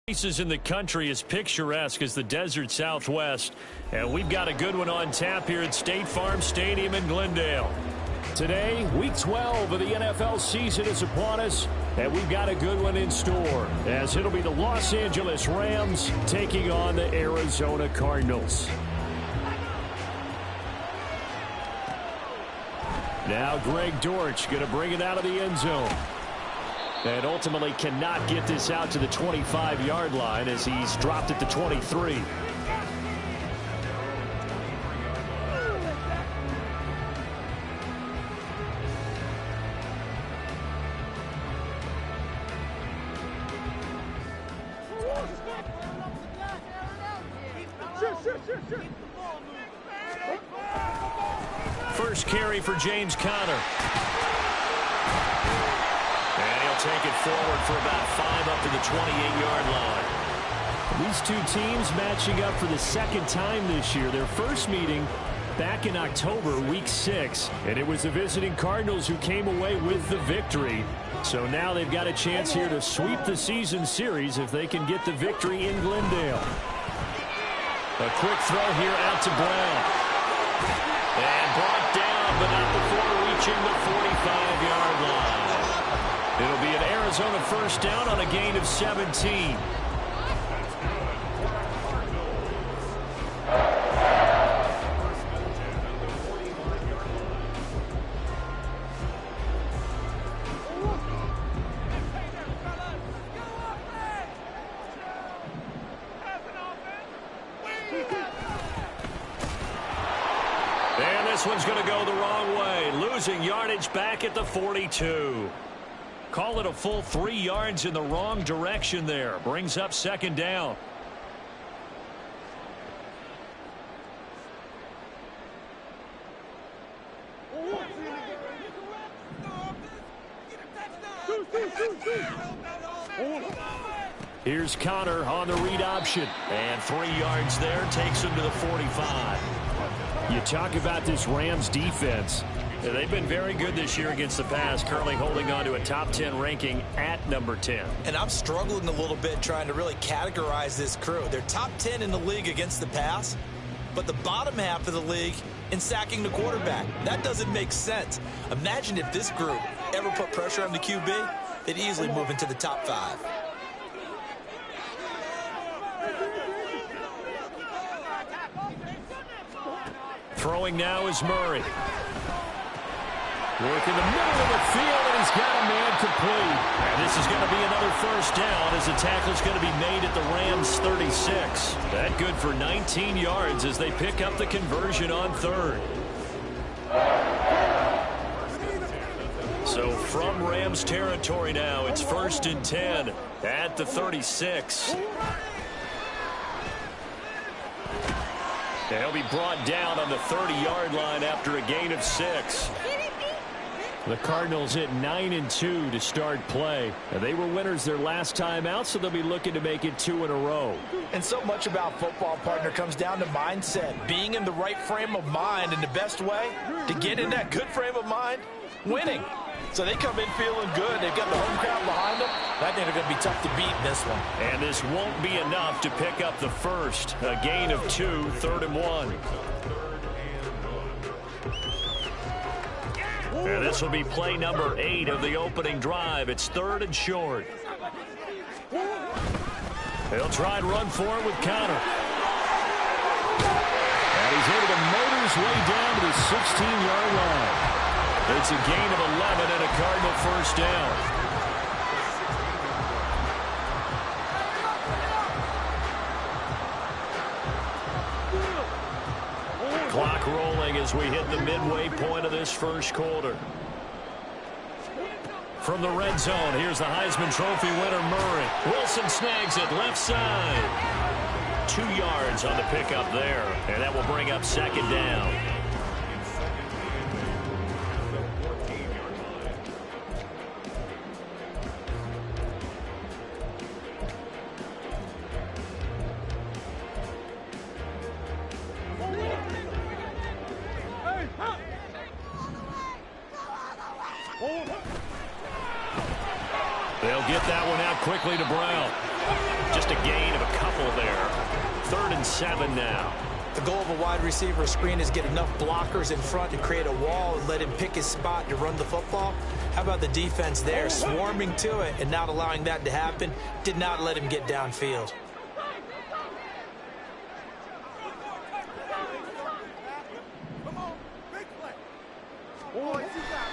Places in the country as picturesque as the desert Southwest, and we've got a good one on tap here at State Farm Stadium in Glendale. Today, Week 12 of the NFL season is upon us, and we've got a good one in store, as it'll be the Los Angeles Rams taking on the Arizona Cardinals. Now Greg Dortch going to bring it out of the end zone. And ultimately cannot get this out to the 25-yard line as he's dropped at the 23. First carry for James Conner. Take it forward for about 5 up to the 28-yard line. These two teams matching up for the second time this year. Their first meeting back in October, Week 6, and it was the visiting Cardinals who came away with the victory. So now they've got a chance here to sweep the season series if they can get the victory in Glendale. A quick throw here out to Brown. And brought down, but not before reaching the 45-yard line. It'll be an Arizona first down on a gain of 17. And this one's going to go the wrong way, losing yardage back at the 42. Call it a full 3 yards in the wrong direction there. Brings up second down. Here's Conner on the read option. And 3 yards there takes him to the 45. You talk about this Rams defense. They've been very good this year against the pass, currently holding on to a top 10 ranking at number 10. And I'm struggling a little bit trying to really categorize this crew. They're top 10 in the league against the pass, but the bottom half of the league in sacking the quarterback. That doesn't make sense. Imagine if this group ever put pressure on the QB, they'd easily move into the top 5. Throwing now is Murray. Work in the middle of the field, and he's got a man complete. And this is going to be another first down as the tackle's going to be made at the Rams' 36. That good for 19 yards as they pick up the conversion on third. So from Rams territory now, it's 1st and 10 at the 36. And he'll be brought down on the 30-yard line after a gain of 6. The Cardinals hit 9-2 to start play. And they were winners their last time out, so they'll be looking to make it 2 in a row. And so much about football, partner, comes down to mindset. Being in the right frame of mind, and the best way to get in that good frame of mind, winning. So they come in feeling good. They've got the home crowd behind them. I think they're going to be tough to beat in this one. And this won't be enough to pick up the first. A gain of 2, 3rd and 1. And this will be play number 8 of the opening drive. It's 3rd and short. They'll try and run for it with Conner. And he's able to motor his way down to the 16-yard line. It's a gain of 11 and a Cardinal first down. Clock rolling as we hit the midway point of this first quarter. From the red zone, here's the Heisman Trophy winner, Murray. Wilson snags it left side. 2 yards on the pickup there, and that will bring up second down. They'll get that one out quickly to Brown. Just a gain of a couple there. 3rd and 7 now. The goal of a wide receiver screen is get enough blockers in front to create a wall and let him pick his spot to run the football. How about the defense there, swarming to it and not allowing that to happen? Did not let him get downfield.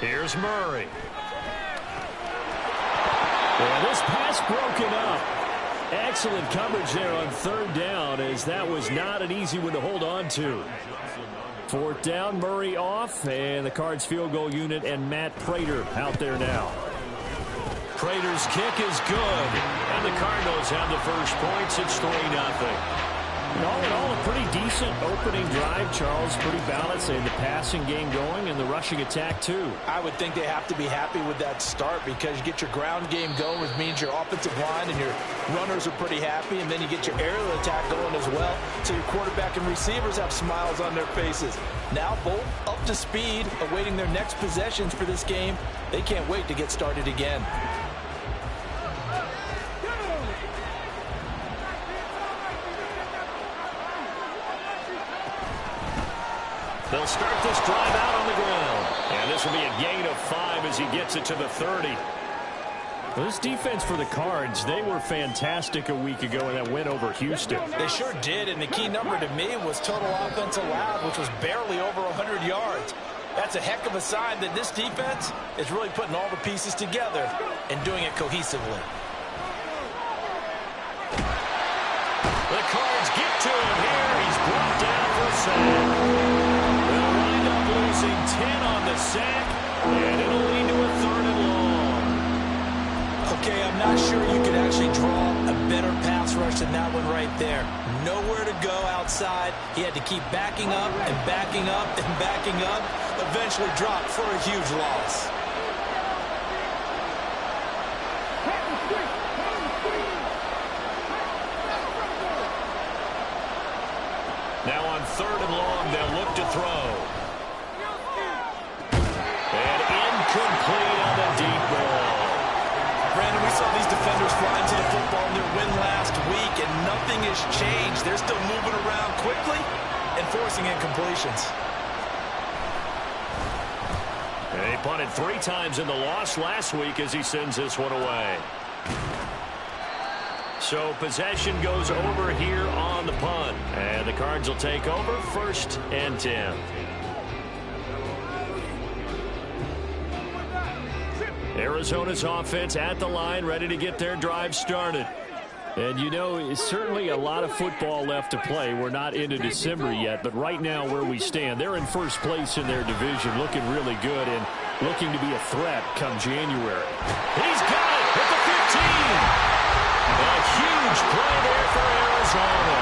Here's Murray. Well, this pass broken up. Excellent coverage there on 3rd down, as that was not an easy one to hold on to. 4th down, Murray off, and the Cards field goal unit and Matt Prater out there now. Prater's kick is good, and the Cardinals have the first points. It's 3-0. All in all, a pretty decent opening drive, Charles. Pretty balanced, and the passing game going and the rushing attack, too. I would think they have to be happy with that start because you get your ground game going, which means your offensive line and your runners are pretty happy, and then you get your aerial attack going as well, so your quarterback and receivers have smiles on their faces. Now both up to speed, awaiting their next possessions for this game. They can't wait to get started again. They'll start this drive out on the ground. And this will be a gain of 5 as he gets it to the 30. Well, this defense for the Cards, they were fantastic a week ago in that win over Houston. They sure did, and the key number to me was total offense allowed, which was barely over 100 yards. That's a heck of a sign that this defense is really putting all the pieces together and doing it cohesively. The Cards get to him here. He's brought down for a sack. They'll wind up losing 10 on the sack, and it'll lead to a 3rd and long. Okay, I'm not sure you could actually draw a better pass rush than that one right there. Nowhere to go outside. He had to keep backing up and backing up and backing up. Eventually dropped for a huge loss. Now on 3rd and long, they'll look to throw. And incomplete on the deep ball. Brandon, we saw these defenders fly into the football in their win last week, and nothing has changed. They're still moving around quickly and forcing incompletions. And he punted 3 times in the loss last week as he sends this one away. So possession goes over here on the punt. And the Cards will take over 1st and 10. Arizona's offense at the line, ready to get their drive started. And, you know, certainly a lot of football left to play. We're not into December yet, but right now where we stand, they're in 1st place in their division, looking really good and looking to be a threat come January. He's got it at the 15. A huge play there for Arizona.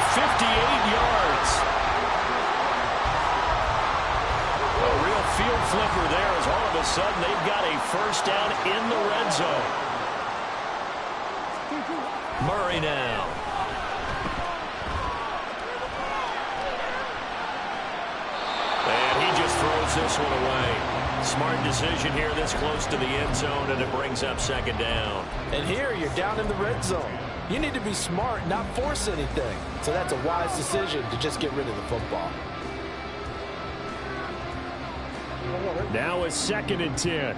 58 yards. A real field flipper there as all of a sudden they've got a 1st down in the red zone. Murray now. And he just throws this one away. Smart decision here this close to the end zone, and it brings up 2nd down. And here you're down in the red zone. You need to be smart, not force anything. So that's a wise decision to just get rid of the football. Now it's 2nd and 10.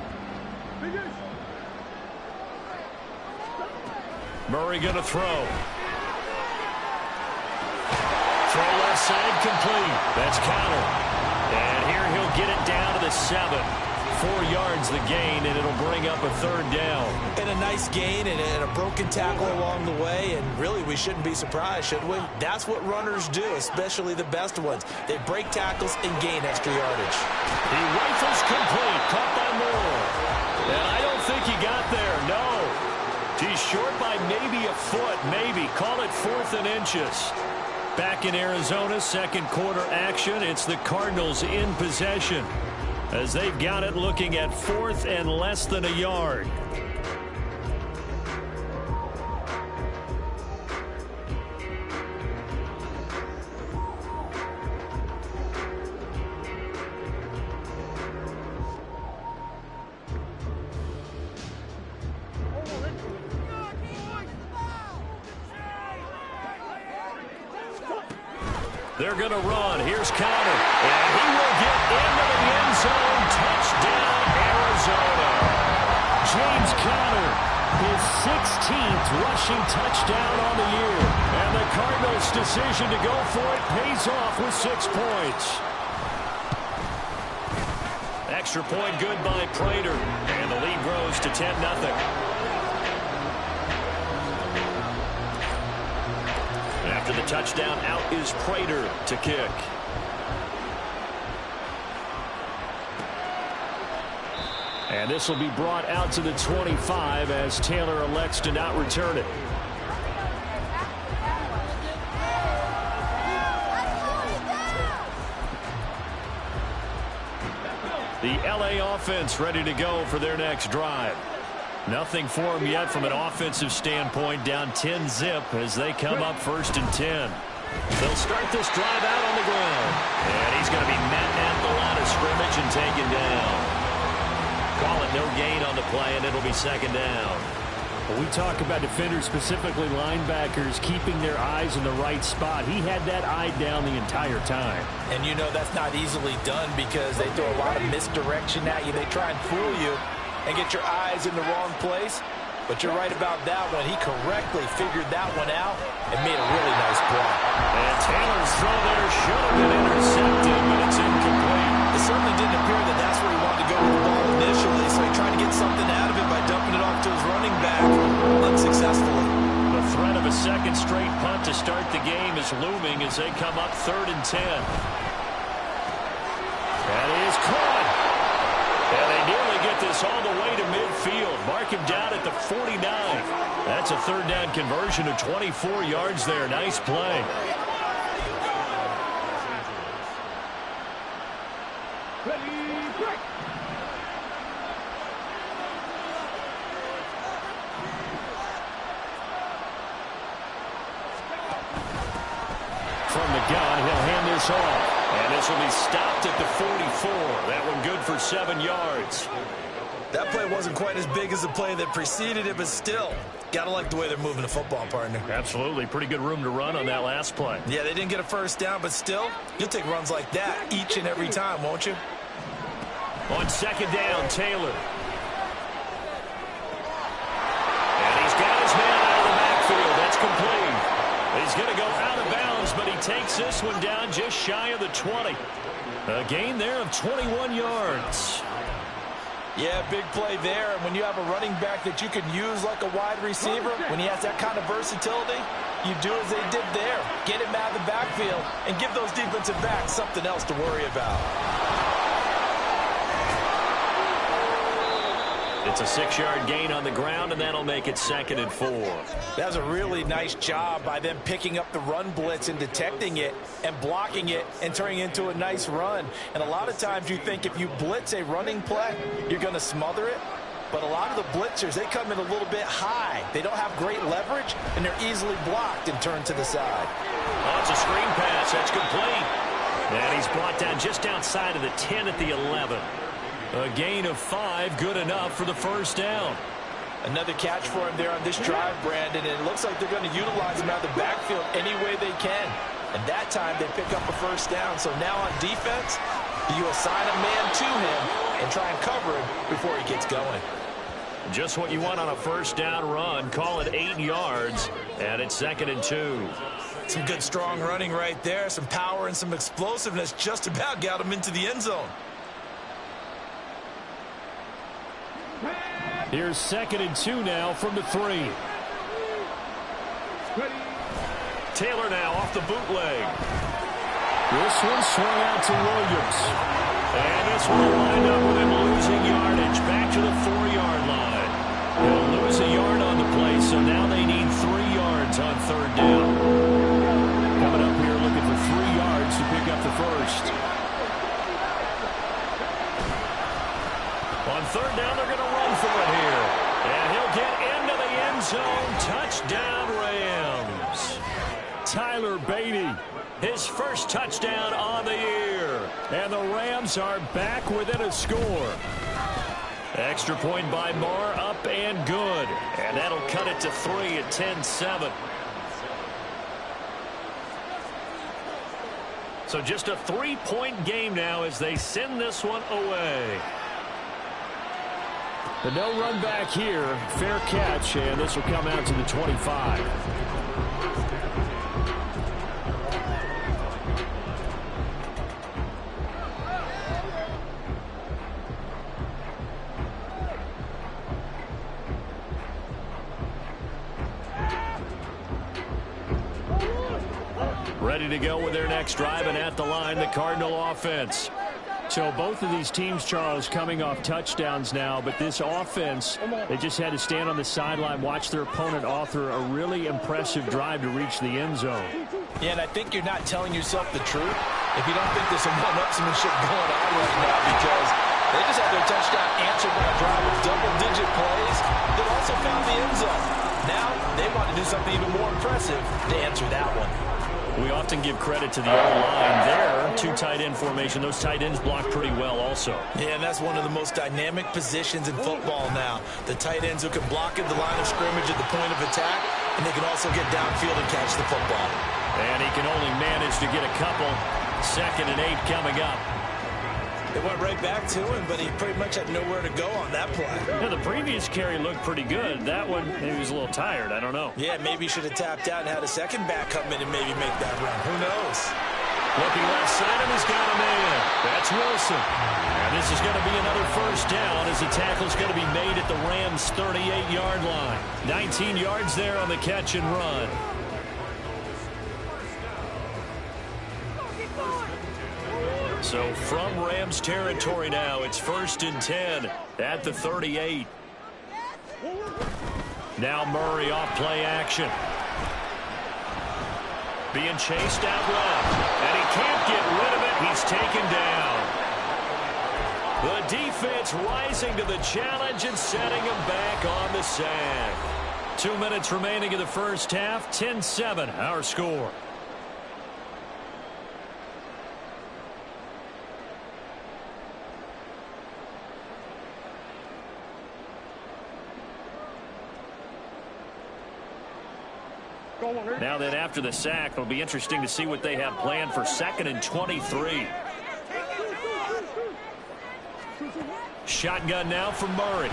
Murray going to throw. Throw left side complete. That's counter. And here he'll get it down to the 7. 4 yards the gain, and it'll bring up a 3rd down. And a nice gain and a broken tackle along the way, and really we shouldn't be surprised, should we? That's what runners do, especially the best ones. They break tackles and gain extra yardage. He rifles complete, caught by Moore. And I don't think he got there, no. He's short by maybe a foot, maybe. Call it 4th and inches. Back in Arizona, 2nd quarter action. It's the Cardinals in possession as they've got it looking at 4th and less than a yard. They're going to run. Here's Conner. And he will get into the end zone. Touchdown, Arizona. James Conner, his 16th rushing touchdown on the year. And the Cardinals' decision to go for it pays off with 6 points. Extra point good by Prater. And the lead grows to 10-0. After the touchdown, out is Prater to kick. And this will be brought out to the 25 as Taylor elects to not return it. The LA offense ready to go for their next drive. Nothing for them yet from an offensive standpoint, down 10-zip as they come up 1st and 10. They'll start this drive out on the ground. And he's going to be met at the line of scrimmage and taken down. Call it no gain on the play, and it'll be 2nd down. Well, we talk about defenders, specifically linebackers, keeping their eyes in the right spot. He had that eye down the entire time. And you know that's not easily done because they throw a lot of misdirection at you. They try and fool you and get your eyes in the wrong place. But you're right about that one. He correctly figured that one out and made a really nice block. And Taylor's throw there should have been intercepted, but it's incomplete. It certainly didn't appear that that's where he wanted to go with the ball initially, so he tried to get something out of it by dumping it off to his running back unsuccessfully. The threat of a 2nd straight punt to start the game is looming as they come up 3rd and 10. That is caught. And they nearly get this all the way to midfield. Mark him down at the 49. That's a 3rd down conversion of 24 yards there. Nice play. From the gun, he'll hand this off. And this will be stopped at the 44. That one good for 7 yards. That play wasn't quite as big as the play that preceded it, but still, got to like the way they're moving the football, partner. Absolutely. Pretty good room to run on that last play. Yeah, they didn't get a 1st down, but still, you'll take runs like that each and every time, won't you? On 2nd down, Taylor. And he's got his man out of the backfield. That's complete. He's going to go out of bounds, but he takes this one down just shy of the 20. A gain there of 21 yards. Yeah, big play there. And when you have a running back that you can use like a wide receiver, when he has that kind of versatility, you do as they did there. Get him out of the backfield and give those defensive backs something else to worry about. It's a 6-yard gain on the ground, and that'll make it 2nd and 4. That was a really nice job by them picking up the run blitz and detecting it and blocking it and turning it into a nice run. And a lot of times you think if you blitz a running play, you're going to smother it. But a lot of the blitzers, they come in a little bit high. They don't have great leverage, and they're easily blocked and turned to the side. Oh, it's a screen pass. That's complete. And he's brought down just outside of the 10 at the 11. A gain of 5, good enough for the 1st down. Another catch for him there on this drive, Brandon, and it looks like they're going to utilize him out of the backfield any way they can. And that time they pick up a 1st down. So now on defense, you assign a man to him and try and cover him before he gets going. Just what you want on a 1st down run. Call it 8 yards, and it's 2nd and 2. Some good strong running right there, some power and some explosiveness just about got him into the end zone. Here's 2nd and 2 now from the 3. Taylor now off the bootleg. This one swung out to Williams. And this one will wind up with him losing yardage back to the 4-yard line. He'll lose a yard on the play, so now they need 3 yards on 3rd down. Coming up here looking for 3 yards to pick up the 1st. On 3rd down, they're going to run for it here. And he'll get into the end zone. Touchdown, Rams. Tyler Beatty, his 1st touchdown on the year. And the Rams are back within a score. Extra point by Marr, up and good. And that'll cut it to 3 at 10-7. So just a 3-point game now as they send this one away. The no run back here, fair catch, and this will come out to the 25. Ready to go with their next drive, and at the line, the Cardinal offense. So both of these teams, Charles, coming off touchdowns now, but this offense, they just had to stand on the sideline, watch their opponent author a really impressive drive to reach the end zone. Yeah, and I think you're not telling yourself the truth if you don't think there's some one-upsmanship going on right now, because they just had their touchdown answered by a drive of double-digit plays that also found the end zone. Now they want to do something even more impressive to answer that one. We often give credit to the O-line there. 2 tight end formation. Those tight ends block pretty well also. Yeah, and that's one of the most dynamic positions in football now. The tight ends who can block at the line of scrimmage at the point of attack, and they can also get downfield and catch the football. And he can only manage to get a couple. 2nd and 8 coming up. They went right back to him, but he pretty much had nowhere to go on that play. Yeah, the previous carry looked pretty good. That one, maybe he was a little tired. I don't know. Yeah, maybe he should have tapped out and had a second back come in and maybe make that run. Who knows? Looking left side, and he's got a man. That's Wilson. And this is going to be another first down as the tackle's going to be made at the Rams' 38-yard line. 19 yards there on the catch and run. So from Rams territory now, it's 1st and 10 at the 38. Now Murray off play action. Being chased out left, and he can't get rid of it. He's taken down. The defense rising to the challenge and setting him back on the sack. 2 minutes remaining in the first half, 10-7 our score. Now then, after the sack, it'll be interesting to see what they have planned for 2nd and 23. Shotgun now from Murray.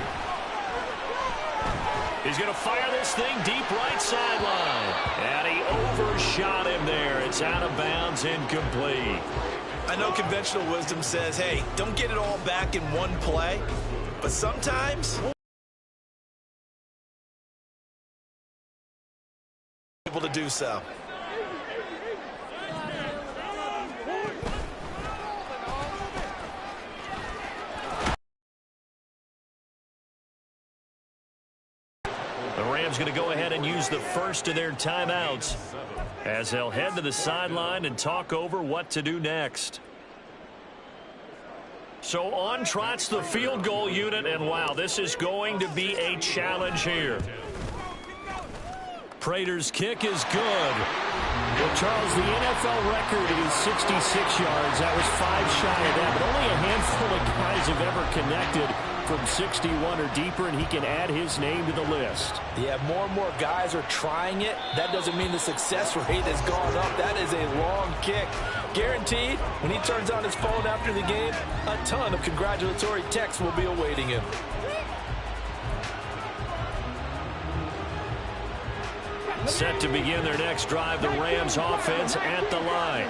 He's going to fire this thing deep right sideline. And he overshot him there. It's out of bounds, incomplete. I know conventional wisdom says, hey, don't get it all back in one play. But sometimes able to do so. The Rams going to go ahead and use the first of their timeouts as they'll head to the sideline and talk over what to do next. So on trots the field goal unit, and wow, this is going to be a challenge here. Prater's kick is good. Well, Charles, the NFL record is 66 yards. That was 5 shy of that, but only a handful of guys have ever connected from 61 or deeper, and he can add his name to the list. Yeah, more and more guys are trying it. That doesn't mean the success rate has gone up. That is a long kick. Guaranteed, when he turns on his phone after the game, a ton of congratulatory texts will be awaiting him. Set to begin their next drive, the Rams offense at the line.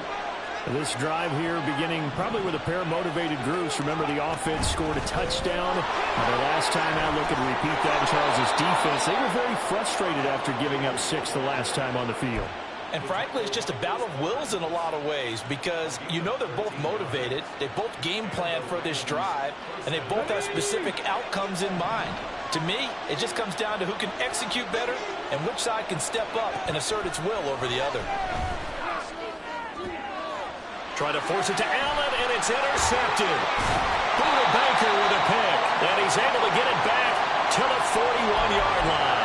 This drive here beginning probably with a pair of motivated groups. Remember, the offense scored a touchdown. Their last time out, looking to repeat that in Charles' defense. They were very frustrated after giving up 6 the last time on the field. And frankly, it's just a battle of wills in a lot of ways, because you know they're both motivated. They both game plan for this drive, and they both have specific outcomes in mind. To me, it just comes down to who can execute better and which side can step up and assert its will over the other. Try to force it to Allen, and it's intercepted. Buda Baker with a pick, and he's able to get it back to the 41-yard line.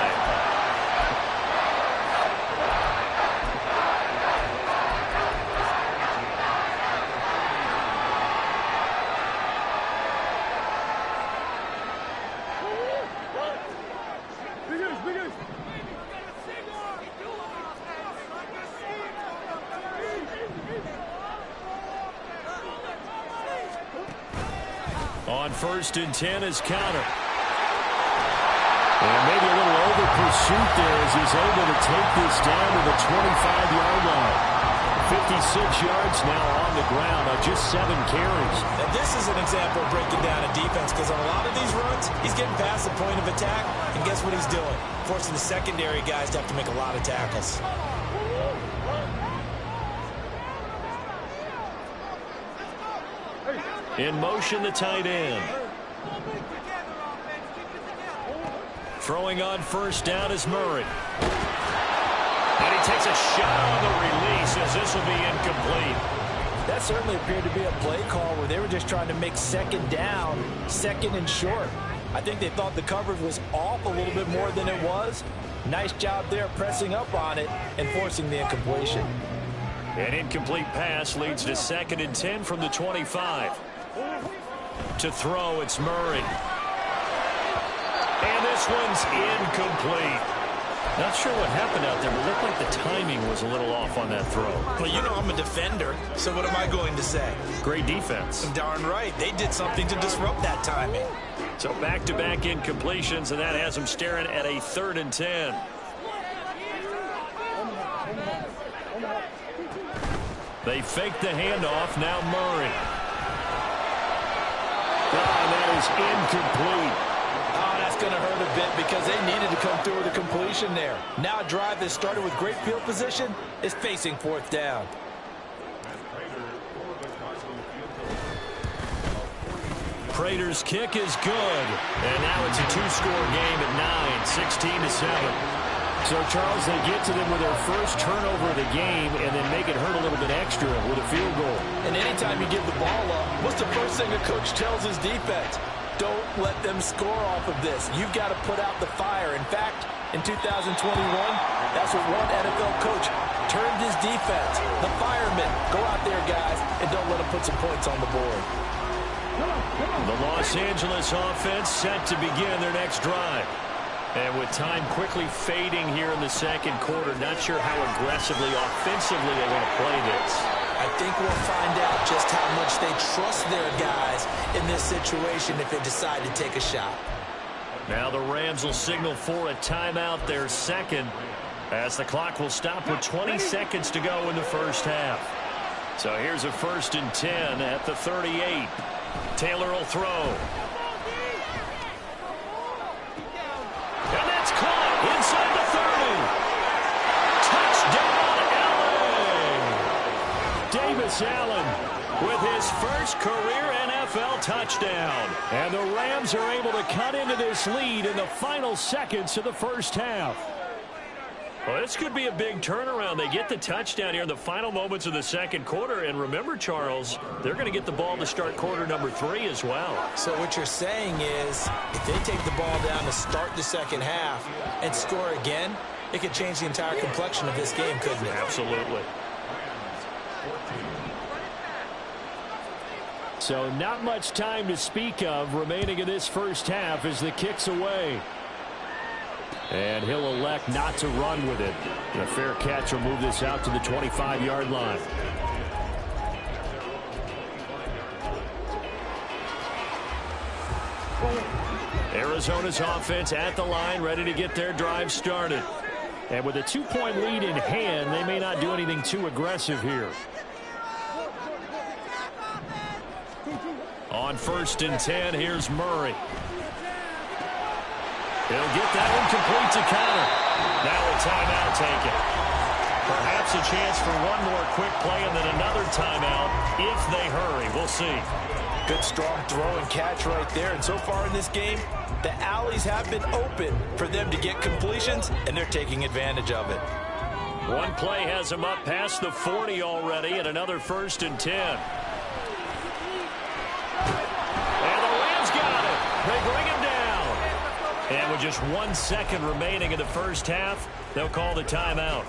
On 1st and 10 is counter. And maybe a little over pursuit there as he's able to take this down to the 25-yard line. 56 yards now on the ground on just 7 carries. Now this is an example of breaking down a defense, because on a lot of these runs, he's getting past the point of attack, and guess what he's doing? Forcing the secondary guys to have to make a lot of tackles. In motion, the tight end. Throwing on 1st down is Murray. And he takes a shot on the release as this will be incomplete. That certainly appeared to be a play call where they were just trying to make 2nd down, 2nd and short. I think they thought the coverage was off a little bit more than it was. Nice job there pressing up on it and forcing the incompletion. An incomplete pass leads to 2nd and 10 from the 25. To throw, it's Murray. And this one's incomplete. Not sure what happened out there, but it looked like the timing was a little off on that throw. Well, you know I'm a defender, so what am I going to say? Great defense. Darn right. They did something to disrupt that timing. So back-to-back incompletions, and that has them staring at a 3rd and 10. They fake the handoff. Now Murray. And that is incomplete. Oh, that's going to hurt a bit because they needed to come through with a completion there. Now a drive that started with great field position is facing 4th down. Prater's kick is good. And now it's a 2-score game at 9, 16-7. So, Charles, they get to them with their first turnover of the game and then make it hurt a little bit extra with a field goal. And anytime you give the ball up, what's the first thing a coach tells his defense? Don't let them score off of this. You've got to put out the fire. In fact, in 2021, that's what one NFL coach turned his defense. The firemen. Go out there, guys, and don't let them put some points on the board. The Los Angeles offense set to begin their next drive. And with time quickly fading here in the 2nd quarter, not sure how aggressively, offensively they want to play this. I think we'll find out just how much they trust their guys in this situation if they decide to take a shot. Now the Rams will signal for a timeout, their 2nd, as the clock will stop with 20 seconds to go in the first half. So here's a 1st and 10 at the 38. Taylor will throw. And that's caught inside the 30. Touchdown, LA! Davis Allen with his first career NFL touchdown. And the Rams are able to cut into this lead in the final seconds of the first half. Well, this could be a big turnaround. They get the touchdown here in the final moments of the 2nd quarter. And remember, Charles, they're going to get the ball to start quarter number 3 as well. So what you're saying is if they take the ball down to start the 2nd half and score again, it could change the entire complexion of this game, couldn't it? Absolutely. So not much time to speak of remaining in this first half as the kick's away. And he'll elect not to run with it. And a fair catch will move this out to the 25-yard line. Arizona's offense at the line, ready to get their drive started. And with a 2-point lead in hand, they may not do anything too aggressive here. On 1st and 10, here's Murray. He'll get that one complete to counter. Now a timeout taken. Perhaps a chance for one more quick play and then another timeout if they hurry. We'll see. Good strong throw and catch right there. And so far in this game, the alleys have been open for them to get completions, and they're taking advantage of it. One play has them up past the 40 already, and another 1st and 10. And the Rams got it. They bring him down. And with just 1 second remaining in the first half, they'll call the timeout.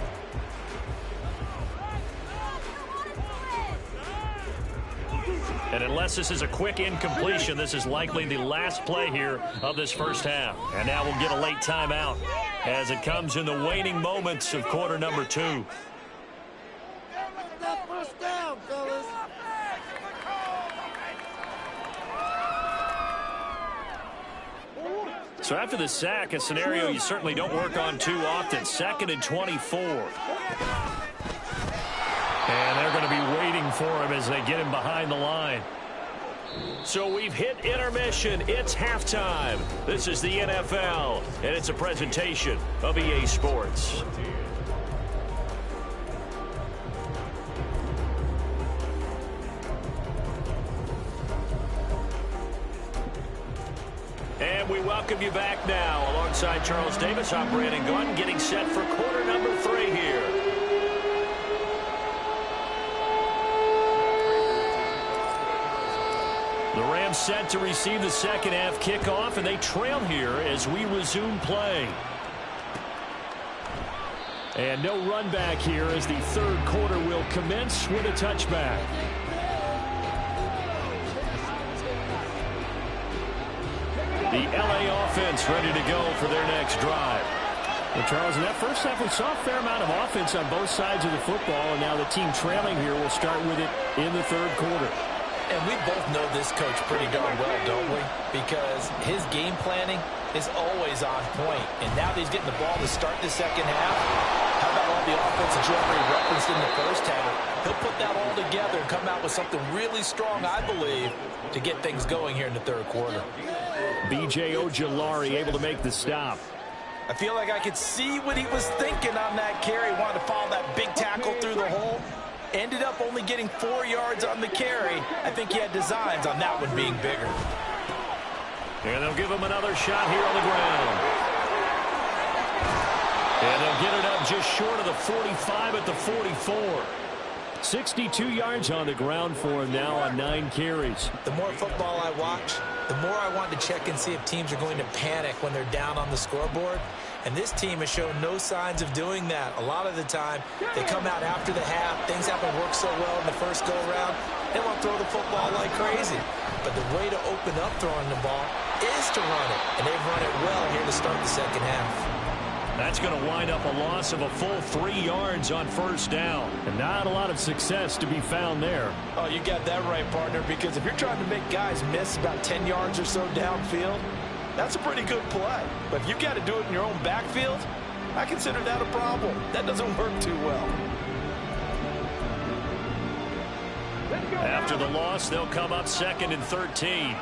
And unless this is a quick incompletion, this is likely the last play here of this first half. And now we'll get a late timeout as it comes in the waning moments of quarter number 2. So after the sack, a scenario you certainly don't work on too often. 2nd and 24. And they're going to be waiting for him as they get him behind the line. So we've hit intermission. It's halftime. This is the NFL, and it's a presentation of EA Sports. And we welcome you back now. Alongside Charles Davis, I'm Brandon Gunn, getting set for quarter number 3 here. The Rams set to receive the second half kickoff, and they trail here as we resume play. And no run back here as the third quarter will commence with a touchback. The LA offense ready to go for their next drive. Well, Charles, in that first half, we saw a fair amount of offense on both sides of the football, and now the team trailing here will start with it in the third quarter. And we both know this coach pretty darn well, don't we? Because his game planning is always on point. And now that he's getting the ball to start the second half, how about all the offense that you already referenced in the first half? He'll put that all together and come out with something really strong, I believe, to get things going here in the third quarter. B.J. Ojulari able to make the stop. I feel like I could see what he was thinking on that carry. Wanted to follow that big tackle through the hole. Ended up only getting 4 yards on the carry. I think he had designs on that one being bigger. And they'll give him another shot here on the ground. And they'll get it up just short of the 45 at the 44. 62 yards on the ground for him now on 9 carries. The more football I watch, the more I want to check and see if teams are going to panic when they're down on the scoreboard. And this team has shown no signs of doing that. A lot of the time, they come out after the half. Things haven't worked so well in the first go-around. They want to throw the football like crazy. But the way to open up throwing the ball is to run it. And they've run it well here to start the second half. That's going to wind up a loss of a full 3 yards on first down. And not a lot of success to be found there. Oh, you got that right, partner, because if you're trying to make guys miss about 10 yards or so downfield, that's a pretty good play. But if you've got to do it in your own backfield, I consider that a problem. That doesn't work too well. After the loss, they'll come up 2nd and 13.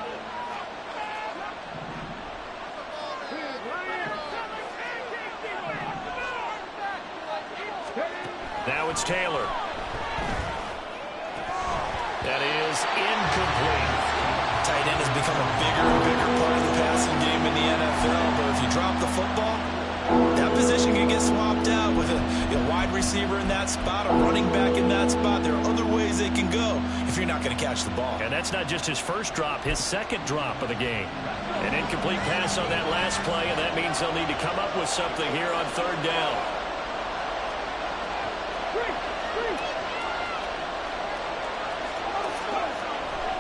Now it's Taylor. That is incomplete. Tight end has become a bigger and bigger part of the passing game in the NFL, but if you drop the football, that position can get swapped out with a wide receiver in that spot, a running back in that spot. There are other ways they can go if you're not going to catch the ball. And that's not just his first drop, his second drop of the game. An incomplete pass on that last play, and that means they'll need to come up with something here on third down.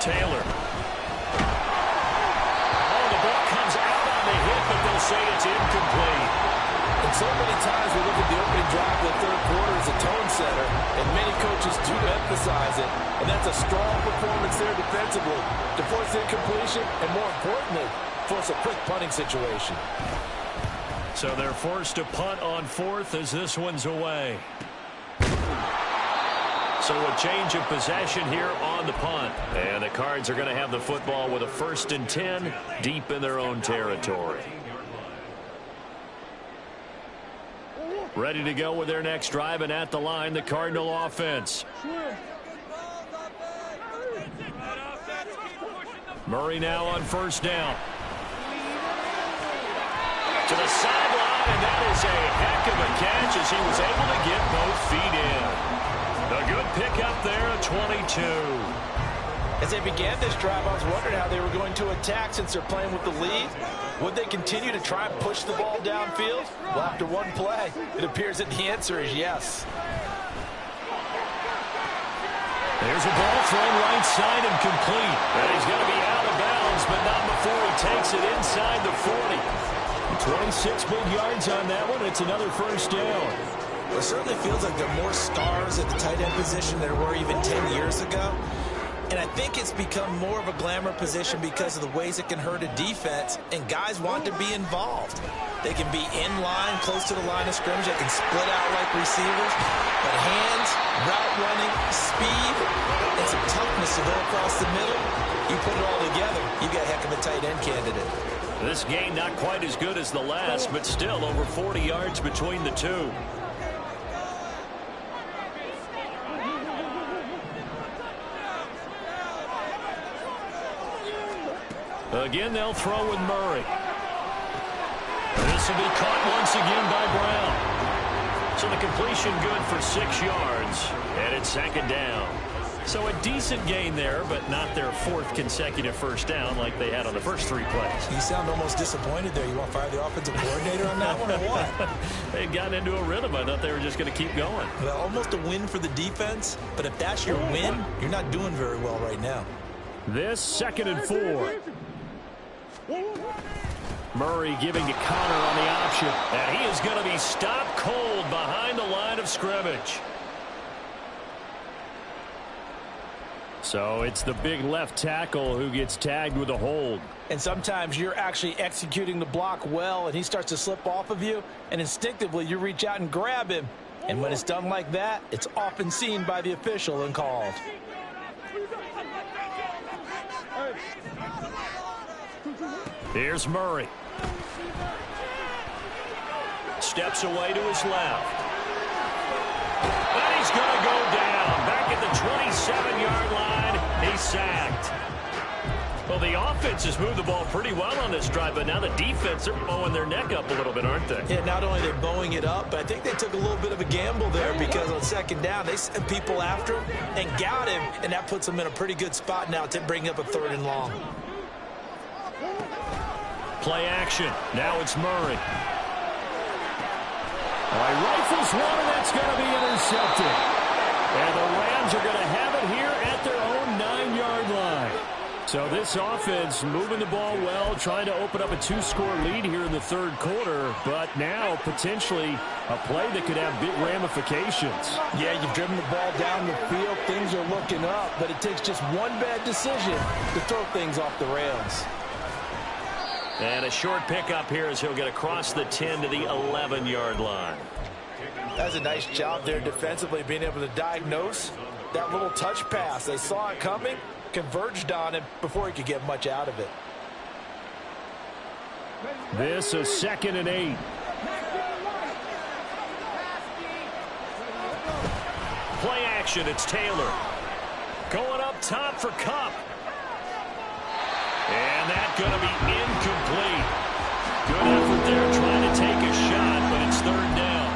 Taylor. Oh, the ball comes out on the hit, but they'll say it's incomplete. And so many times we look at the opening drive of the third quarter as a tone setter, and many coaches do emphasize it, and that's a strong performance there defensively to force incompletion and, more importantly, force a quick punting situation. So they're forced to punt on 4th as this one's away. So a change of possession here on the punt. And the Cards are going to have the football with a 1st and 10 deep in their own territory. Ready to go with their next drive, and at the line, the Cardinal offense. Murray now on first down. To the sideline, and that is a heck of a catch as he was able to get both feet in. A good pickup there at 22. As they began this drive, I was wondering how they were going to attack since they're playing with the lead. Would they continue to try and push the ball downfield? Well, after one play, it appears that the answer is yes. There's a ball thrown right side and complete. And he's going to be out of bounds, but not before he takes it inside the 40. 26 big yards on that one. It's another first down. Well, it certainly feels like there are more stars at the tight end position than there were even 10 years ago. And I think it's become more of a glamour position because of the ways it can hurt a defense, and guys want to be involved. They can be in line, close to the line of scrimmage. They can split out like receivers. But hands, route running, speed, and some toughness to go across the middle, you put it all together, you got a heck of a tight end candidate. This game not quite as good as the last, but still over 40 yards between the two. Again, they'll throw with Murray. This will be caught once again by Brown. So the completion good for 6 yards, and it's second down. So a decent gain there, but not their 4th consecutive first down like they had on the first 3 plays. You sound almost disappointed there. You want to fire the offensive coordinator on that one or what? They had gotten into a rhythm. I thought they were just going to keep going. Well, almost a win for the defense, but if that's your win, you're not doing very well right now. This 2nd and 4. Murray giving to Connor on the option. And he is going to be stopped cold behind the line of scrimmage. So it's the big left tackle who gets tagged with a hold. And sometimes you're actually executing the block well, and he starts to slip off of you, and instinctively you reach out and grab him. And when it's done like that, it's often seen by the official and called. Here's Murray. Steps away to his left. And he's going to go down. Back at the 27-yard line. He's sacked. Well, the offense has moved the ball pretty well on this drive, but now the defense are bowing their neck up a little bit, aren't they? Yeah, not only they're bowing it up, but I think they took a little bit of a gamble there because on second down, they sent people after him and got him, and that puts them in a pretty good spot now to bring up a 3rd and long. Play action. Now it's Murray. All right, rifles one, and that's going to be intercepted. And the Rams are going to have it here at their own 9-yard line. So this offense moving the ball well, trying to open up a 2-score lead here in the 3rd quarter, but now potentially a play that could have big ramifications. Yeah, you've driven the ball down the field. Things are looking up, but it takes just one bad decision to throw things off the rails. And a short pickup here as he'll get across the 10 to the 11-yard line. That's a nice job there defensively, being able to diagnose that little touch pass. They saw it coming, converged on him before he could get much out of it. This is 2nd and 8. Play action, it's Taylor. Going up top for Kupp. And that's going to be incomplete. Good effort there trying to take a shot, but it's 3rd down.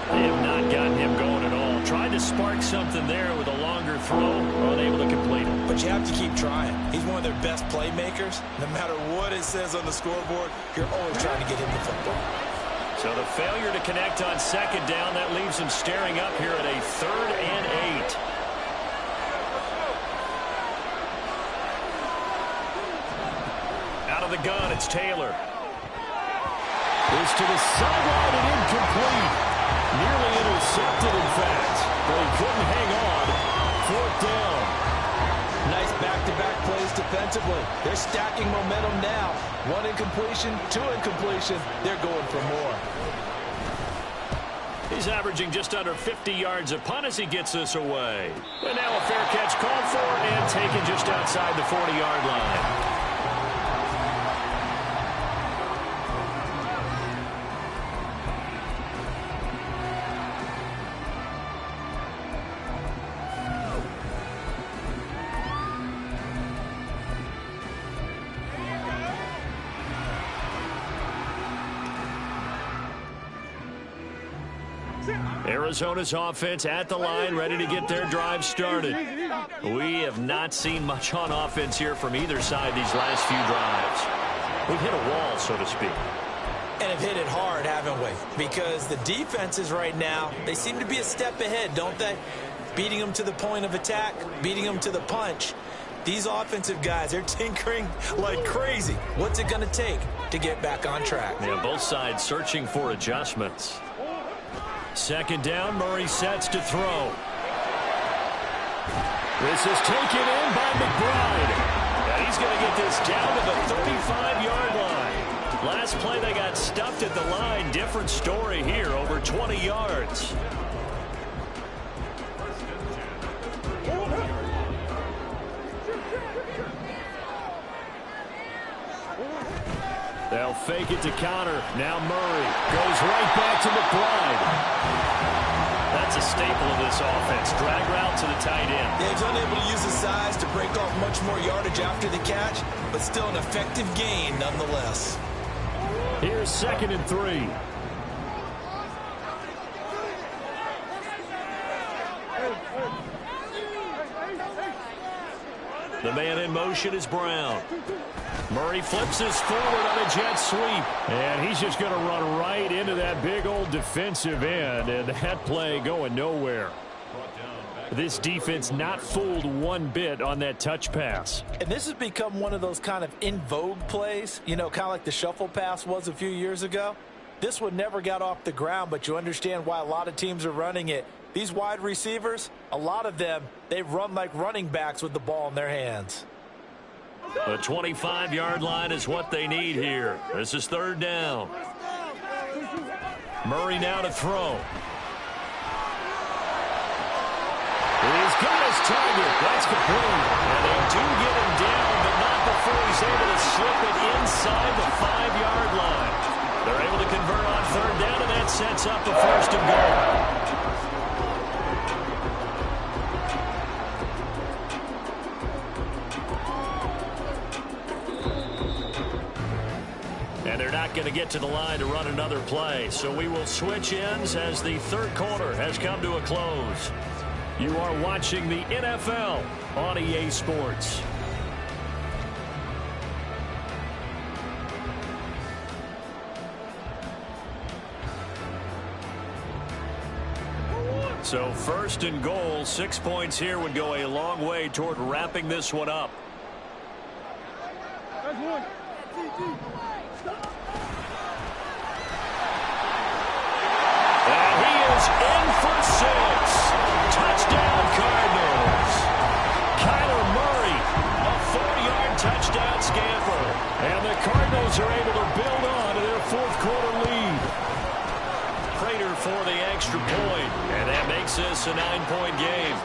They have not gotten him going at all. Tried to spark something there with a longer throw, unable to complete it. But you have to keep trying. He's one of their best playmakers. No matter what it says on the scoreboard, you're always trying to get him the football. So the failure to connect on 2nd down, that leaves him staring up here at a 3rd and 8. Out of the gun, it's Taylor. Is to the sideline and incomplete. Nearly intercepted, in fact, but he couldn't hang on. 4th down. Nice back-to-back plays defensively. They're stacking momentum now. 1 incompletion, 2 incompletion. They're going for more. He's averaging just under 50 yards a punt as he gets this away. And now a fair catch called for and taken just outside the 40-yard line. Arizona's offense at the line, ready to get their drive started. We have not seen much on offense here from either side these last few drives. We've hit a wall, so to speak. And have hit it hard, haven't we? Because the defenses right now, they seem to be a step ahead, don't they? Beating them to the point of attack, beating them to the punch. These offensive guys, they're tinkering like crazy. What's it going to take to get back on track? Yeah, both sides searching for adjustments. 2nd down, Murray sets to throw. This is taken in by McBride. And he's going to get this down to the 35-yard line. Last play, they got stuffed at the line. Different story here, over 20 yards. They'll fake it to counter. Now Murray goes right back to McBride. That's a staple of this offense. Drag route to the tight end. Yeah, he's unable to use his size to break off much more yardage after the catch, but still an effective gain nonetheless. Here's 2nd and 3. The man in motion is Brown. Murray flips this forward on a jet sweep. And he's just going to run right into that big old defensive end. And that play going nowhere. This defense not fooled one bit on that touch pass. And this has become one of those kind of in vogue plays, you know, kind of like the shuffle pass was a few years ago. This one never got off the ground, but you understand why a lot of teams are running it. These wide receivers, a lot of them, they run like running backs with the ball in their hands. The 25-yard line is what they need here. This is 3rd down. Murray now to throw. He's got his target. That's complete. And they do get him down, but not before he's able to slip it inside the 5-yard line. They're able to convert on 3rd down, and that sets up a 1st and goal. And they're not going to get to the line to run another play. So we will switch ends as the 3rd quarter has come to a close. You are watching the NFL on EA Sports. So 1st and goal, 6 points here would go a long way toward wrapping this one up. And he is in for 6. Touchdown, Cardinals. Kyler Murray, a 4-yard touchdown scamper. And the Cardinals are able to build on to their 4th quarter lead. Prater for the extra point, and that makes this a 9-point game.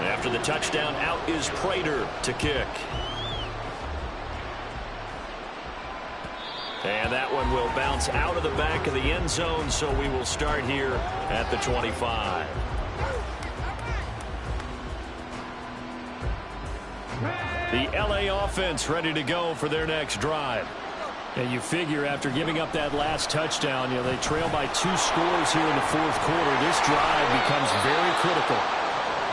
After the touchdown, out is Prater to kick. And that one will bounce out of the back of the end zone, so we will start here at the 25. The LA offense ready to go for their next drive. And you figure after giving up that last touchdown, you know, they trail by 2 scores here in the 4th quarter. This drive becomes very critical.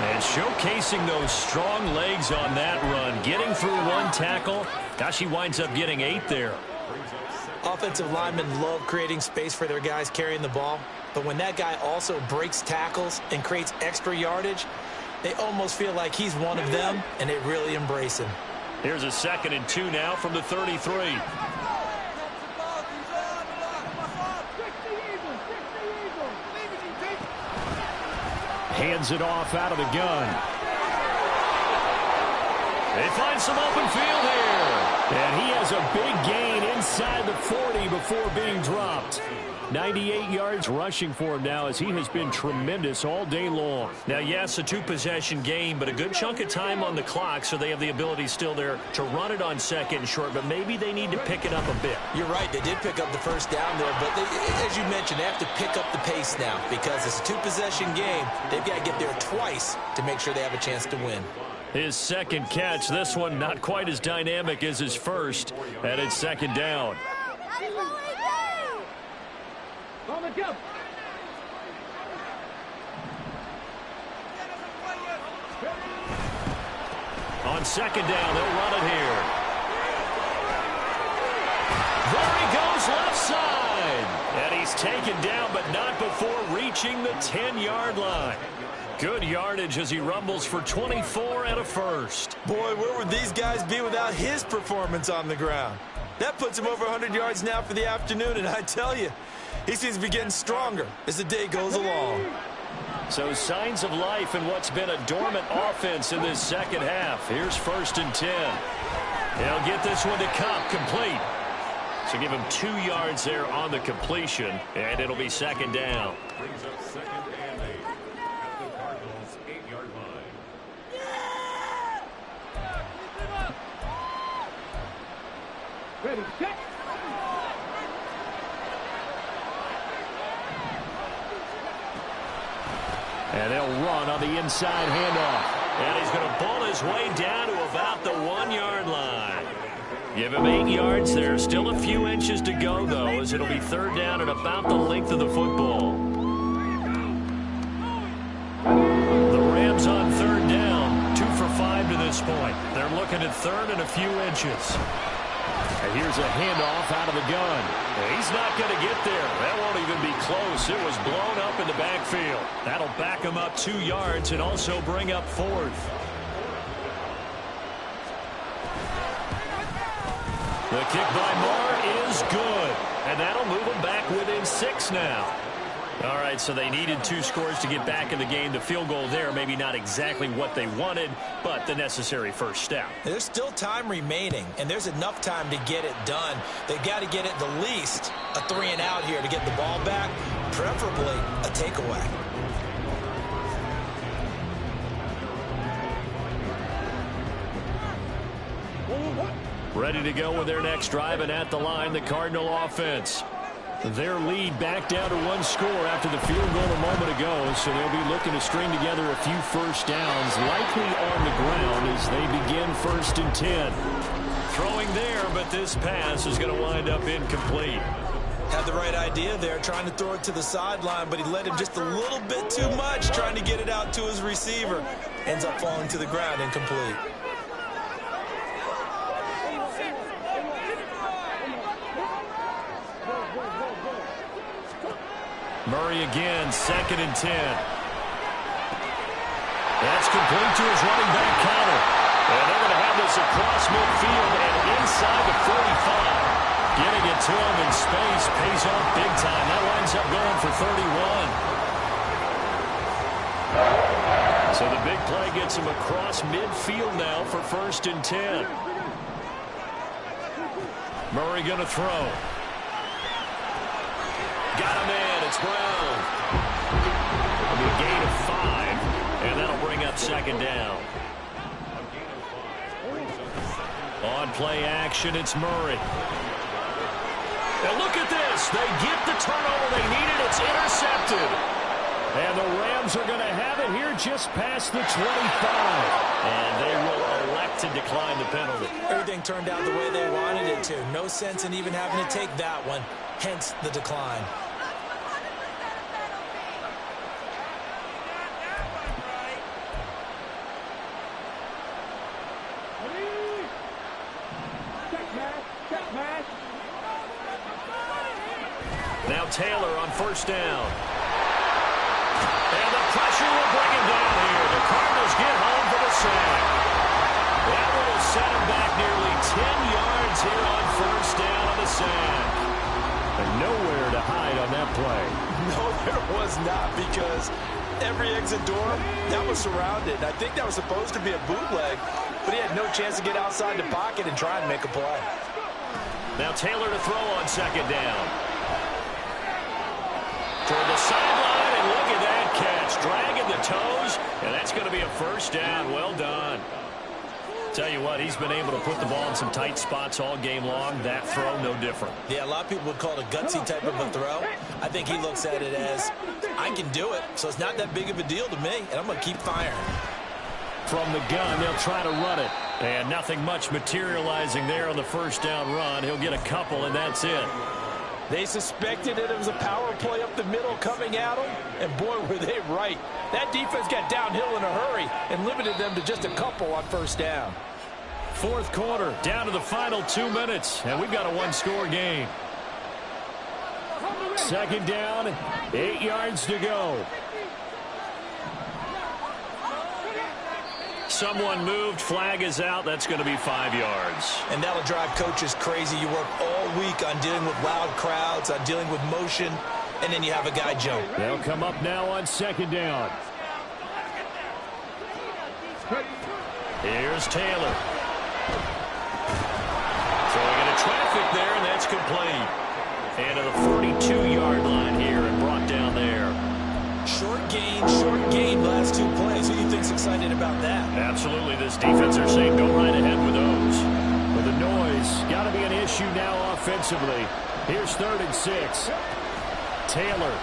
And showcasing those strong legs on that run, getting through 1 tackle. Gosh, he winds up getting 8 there. Offensive linemen love creating space for their guys carrying the ball, but when that guy also breaks tackles and creates extra yardage, they almost feel like he's one of them, and they really embrace him. Here's a 2nd and 2 now from the 33. Hands it off out of the gun. They find some open field here. And he has a big gain inside the 40 before being dropped. 98 yards rushing for him now as he has been tremendous all day long. Now, yes, a 2-possession game, but a good chunk of time on the clock, so they have the ability still there to run it on 2nd and short, but maybe they need to pick it up a bit. You're right. They did pick up the 1st down there, but as you mentioned, they have to pick up the pace now because it's a 2-possession game. They've got to get there twice to make sure they have a chance to win. His 2nd catch, this one not quite as dynamic as his first, and it's 2nd down. On 2nd down, they'll run it here. There he goes left side. And he's taken down, but not before reaching the 10-yard line. Good yardage as he rumbles for 24 and a first. Boy, where would these guys be without his performance on the ground? That puts him over 100 yards now for the afternoon, and I tell you, he seems to be getting stronger as the day goes along. So signs of life in what's been a dormant offense in this second half. Here's 1st and 10. He'll get this one to Cup, complete. So give him 2 yards there on the completion, and it'll be 2nd down. Brings up 2nd and 8 at the Cardinals' 8-yard line. Ready, set. And they'll run on the inside handoff. And he's going to pull his way down to about the 1-yard line. Give him 8 yards there. Still a few inches to go, though, as it'll be 3rd down and about the length of the football. The Rams on 3rd down. 2 for 5 to this point. They're looking at 3rd and a few inches. And here's a handoff out of the gun. He's not going to get there. That won't even be close. It was blown up in the backfield. That'll back him up 2 yards and also bring up 4th. The kick by Moore is good. And that'll move them back within 6 now. All right, so they needed 2 scores to get back in the game. The field goal there, maybe not exactly what they wanted, but the necessary first step. There's still time remaining, and there's enough time to get it done. They've got to get it the least a 3-and-out here to get the ball back, preferably a takeaway. Ready to go with their next drive, and at the line, the Cardinal offense. Their lead back down to 1 score after the field goal a moment ago, so they'll be looking to string together a few first downs, likely on the ground as they begin 1st and 10. Throwing there, but this pass is going to wind up incomplete. Had the right idea there, trying to throw it to the sideline, but he led him just a little bit too much, trying to get it out to his receiver. Ends up falling to the ground, incomplete. Murray again, 2nd and 10. That's complete to his running back counter. And they're going to have this across midfield and inside the 45. Getting it to him in space pays off big time. That winds up going for 31. So the big play gets him across midfield now for 1st and 10. Murray going to throw. Got him in. It's Brown. It'll be a gain of 5, and that'll bring up 2nd down. On play action, it's Murray. And look at this. They get the turnover they needed. It's intercepted. And the Rams are going to have it here just past the 25. And they will elect to decline the penalty. Everything turned out the way they wanted it to. No sense in even having to take that one. Hence the decline. Now Taylor on 1st down. And the pressure will bring him down here. The Cardinals get home for the sack. That will set him back nearly 10 yards here on 1st down on the sack. And nowhere to hide on that play. No, there was not, because every exit door, that was surrounded. I think that was supposed to be a bootleg, but he had no chance to get outside the pocket and try and make a play. Now Taylor to throw on 2nd down. Toward the sideline, and look at that catch. Dragging the toes, and that's going to be a 1st down. Well done. Tell you what, he's been able to put the ball in some tight spots all game long. That throw, no different. Yeah, a lot of people would call it a gutsy type of a throw. I think he looks at it as, I can do it, so it's not that big of a deal to me, and I'm going to keep firing. From the gun, they'll try to run it. And nothing much materializing there on the 1st down run. He'll get a couple, and that's it. They suspected it was a power play up the middle coming at them, and boy, were they right. That defense got downhill in a hurry and limited them to just a couple on 1st down. 4th quarter, down to the final 2 minutes, and we've got a 1-score game. 2nd down, 8 yards to go. Someone moved. Flag is out. That's going to be 5 yards. And that'll drive coaches crazy. You work all week on dealing with loud crowds, on dealing with motion, and then you have a guy jump. They'll come up now on 2nd down. Here's Taylor. Throwing into traffic there, and that's complete. And to the 42-yard line here and brought down there. Short gain, last 2 plays. Who do you think's excited about that? Absolutely. This defense are saying go right ahead with those. But the noise got to be an issue now offensively. Here's 3rd and 6. Taylor.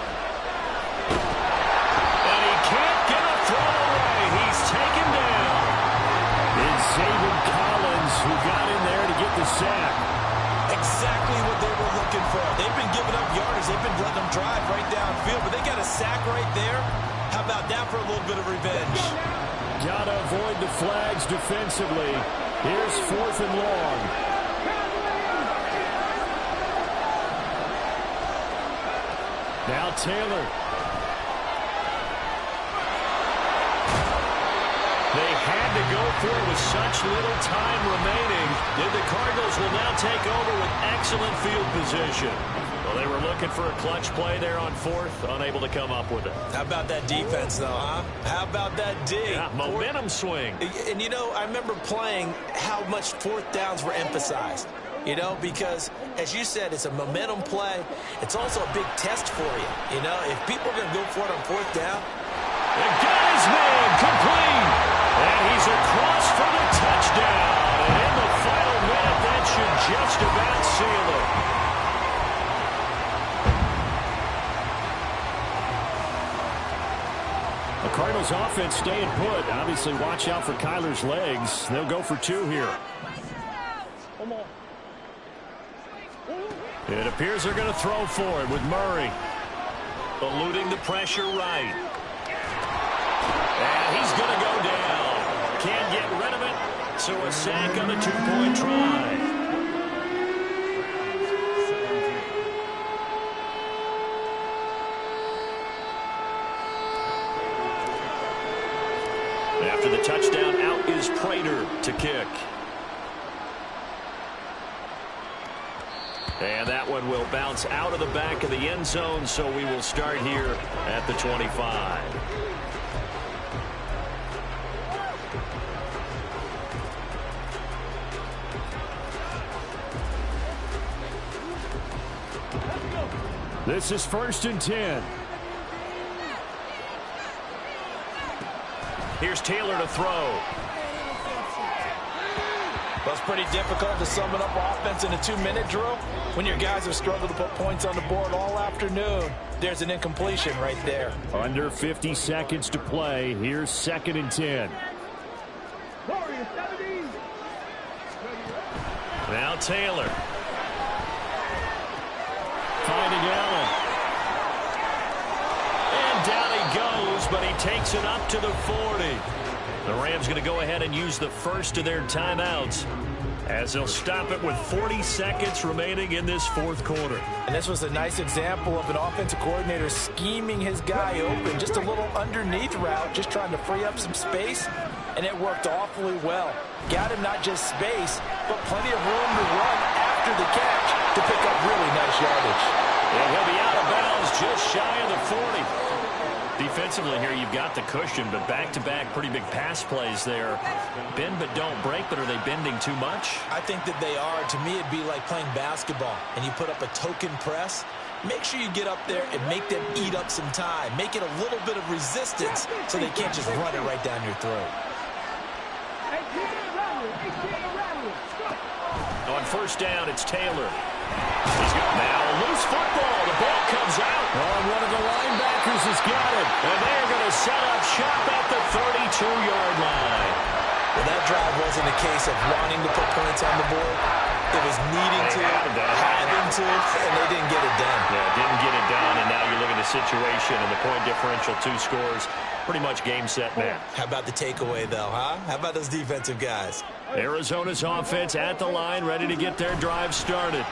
And he can't get a throw away. He's taken down. It's Zayvon Collins who got in there to get the sack. Exactly what they were looking for. They've been giving up yardage. They've been letting them drive right downfield, but they got a sack right there. How about that for a little bit of revenge? Got to avoid the flags defensively. Here's 4th and long. Now Taylor. They had to go for it with such little time remaining. And the Cardinals will now take over with excellent field position. Well, they were looking for a clutch play there on 4th, unable to come up with it. How about that defense, though, huh? How about that D? Yeah, momentum swing. And, you know, I remember playing how much 4th downs were emphasized. You know, because, as you said, it's a momentum play. It's also a big test for you. You know, if people are going to go for it on 4th down. The guy's man complete. And he's across for the touchdown. And in the final minute, that should just about seal it. The Cardinals offense staying put. Obviously, watch out for Kyler's legs. They'll go for 2 here. It appears they're going to throw for it with Murray. Eluding the pressure right. And he's going to go down. Can't get rid of it. So a sack on the 2-point try. After the touchdown, out is Prater to kick. And that one will bounce out of the back of the end zone, so we will start here at the 25. This is 1st and 10. Here's Taylor to throw. Well, it's pretty difficult to sum it up offense in a 2-minute drill when your guys have struggled to put points on the board all afternoon. There's an incompletion right there. Under 50 seconds to play. Here's 2nd and 10. Now Taylor. Finding Allen. And down he goes, but he takes it up to the 40. The Rams going to go ahead and use the first of their timeouts as they'll stop it with 40 seconds remaining in this 4th quarter. And this was a nice example of an offensive coordinator scheming his guy open. Just a little underneath route, just trying to free up some space, and it worked awfully well. Got him not just space, but plenty of room to run after the catch to pick up really nice yardage. And he'll be out of bounds just shy of the 40. Defensively here, you've got the cushion, but back-to-back pretty big pass plays there. Bend but don't break, but are they bending too much? I think that they are. To me, it'd be like playing basketball, and you put up a token press. Make sure you get up there and make them eat up some time. Make it a little bit of resistance so they can't just run it right down your throat. On 1st down, it's Taylor. He's got now a loose football. The ball comes out. And one of the linebackers has got it. And they're going to set up shop at the 32-yard line. Well, that drive wasn't a case of wanting to put points on the board. It was needing to, having to, and they didn't get it done. Yeah, didn't get it done, and now you look at the situation and the point differential, 2 scores, pretty much game, set, match. How about the takeaway, though, huh? How about those defensive guys? Arizona's offense at the line, ready to get their drive started.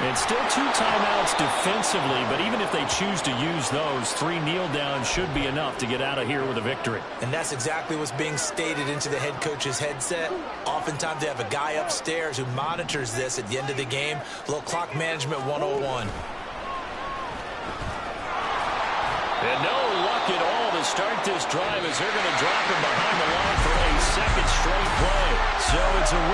And still 2 timeouts defensively, but even if they choose to use those, 3 kneel downs should be enough to get out of here with a victory. And that's exactly what's being stated into the head coach's headset. Oftentimes they have a guy upstairs who monitors this at the end of the game. A little clock management 101. And no luck at all to start this drive as they're going to drop him behind the line for a second straight play. So it's a win.